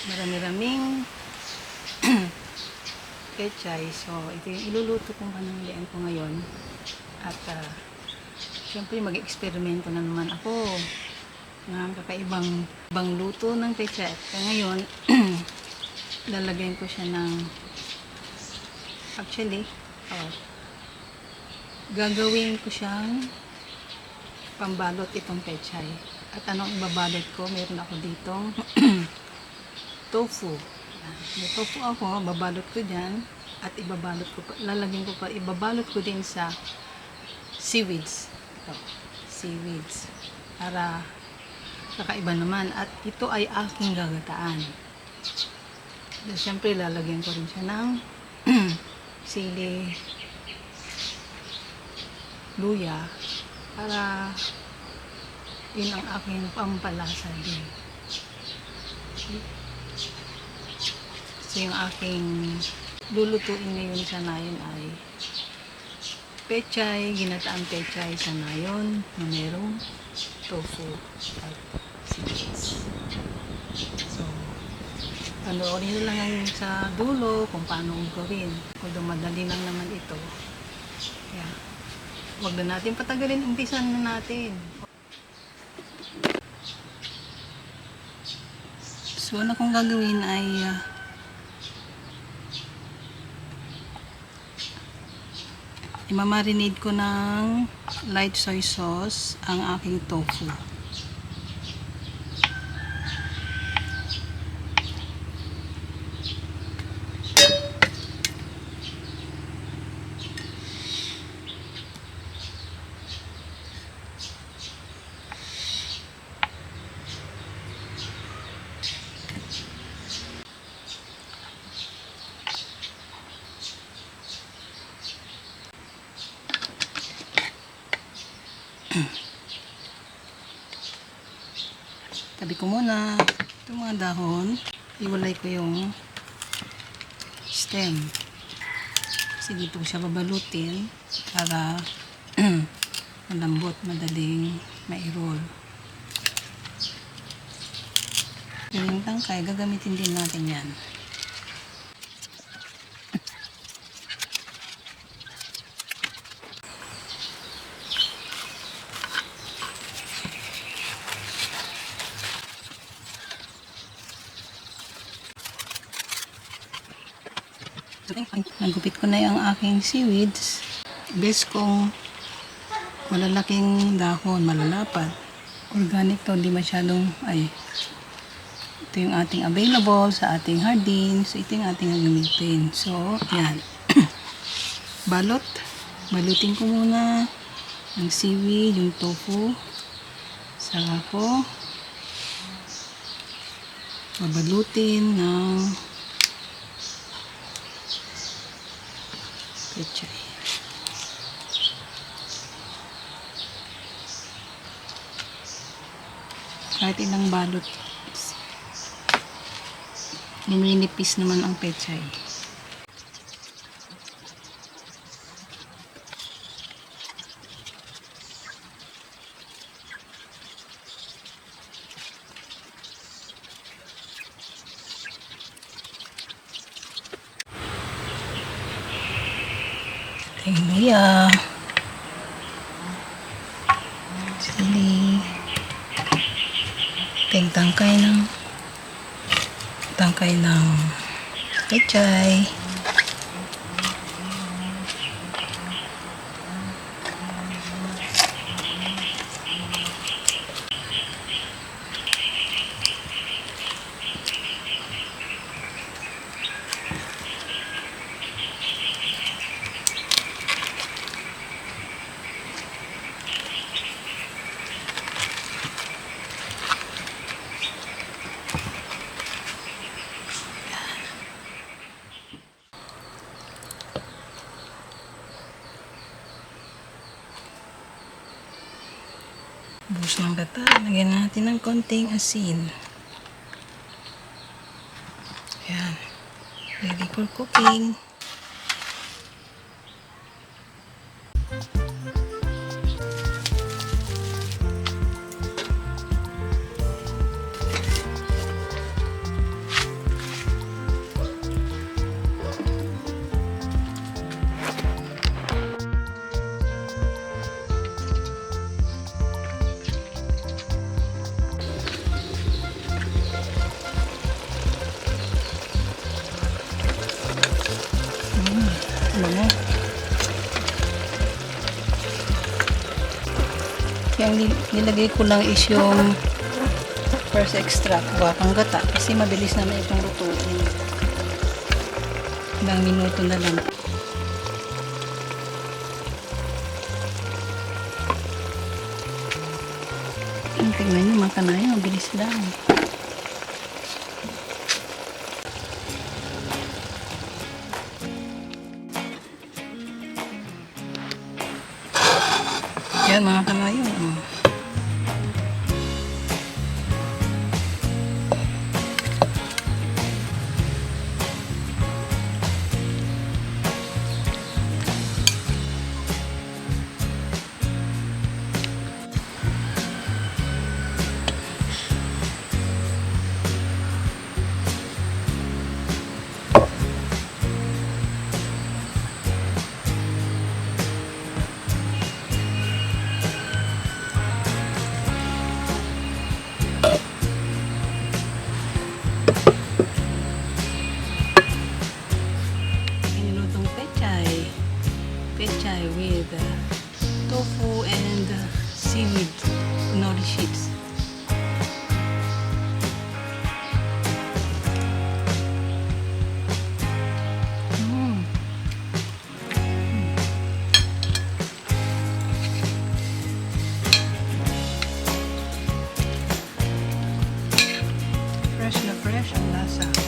marami-raming pechay. So, ito yung iluluto kong pananghalian ko ngayon. At, syempre, mag-eksperimento na naman ako ng kakaibang luto ng pechay. Kaya ngayon, lalagyan ko siya ng, actually, gagawin ko siyang pambalot itong pechay. At anong ibabalot ko? Meron ako ditong tofu. May tofu ako, babalot ko dyan. At ibabalot ko, lalagyan ko pa, ibabalot ko din sa seaweeds. Ito, seaweeds. Para kakaiba naman. At ito ay aking gagataan. So, siyempre, lalagyan ko rin siya ng sili, luya, para yun ang aking pampalasa din. So, yung aking lulutuin ngayon sa nayon ay pechay, ginataang pechay sa nayon na merong tofu at seeds. So, panoorin nyo lang yan sa dulo kung paano gawin. Kung madali lang naman ito. Kaya, huwag na natin patagalin, umpisan na natin. So, ano kong gagawin ay imamarinate ko ng light soy sauce ang aking tofu. Tabi ko muna itong mga dahon, iwalay ko yung stem kasi dito siya babalutin para malambot, madaling mai-roll. Yung tangkay, gagamitin din natin yan. Nagupit ko na yung aking seaweeds. Best kong malalaking dahon, malalapad. Organic to, hindi masyadong, ito yung ating available sa ating hardin. So, ito yung ating gagamitin. So, yan. Balot. Balutin ko muna yung seaweed, yung tofu. Saka ko babalutin ng pechay. Kahit ilang balot, nininipis naman ang pechay. Luya, sili, tangkay ng pechay, buhos ng gata, lagyan natin ng konting asin. Ayan, ready for cooking. ang nilagay ko lang is yung first extract, wakang gata. Kasi mabilis naman itong lutuin. Ilang minuto na lang. Tingnan nyo mga kanayo, mabilis lang. Yan mga kanayo. Inilutong pechay with tofu and seaweed nori sheets. Fresh na fresh ang lasa.